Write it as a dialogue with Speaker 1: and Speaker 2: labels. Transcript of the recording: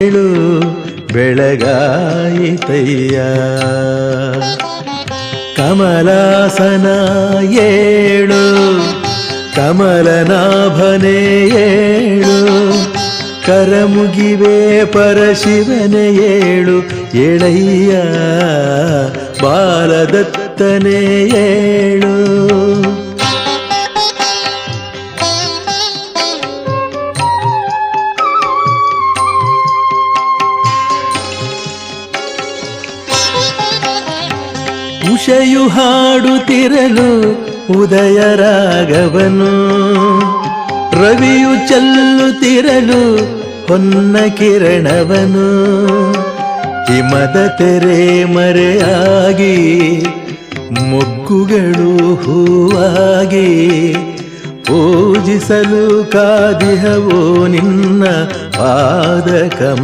Speaker 1: ಏಳು ಬೆಳಗಾಯಿತಯ್ಯ ಕಮಲಾಸನ ಏಳು ಕಮಲನಾಭನೇ ಏಳು ಕರಮುಗಿವೆ ಪರಶಿವನೇ ಏಳು ಏಳಯ್ಯ ಬಾಲದತ್ತನೇ ಏಳು ಉಷೆಯು ಹಾಡುತ್ತಿರಲು ಉದಯ ರಾಗವನು ರವಿಯು ಚೆಲ್ಲುತ್ತಿರಲು ಹೊನ್ನ ಕಿರಣವನು ಹಿಮದ ತೆರೆ ಮರೆಯಾಗಿ ಮೊಗ್ಗುಗಳು ಹೂವಾಗಿ ಪೂಜಿಸಲು ಕಾದಿಹವೋ ನಿನ್ನ ಪಾದ ಕಮ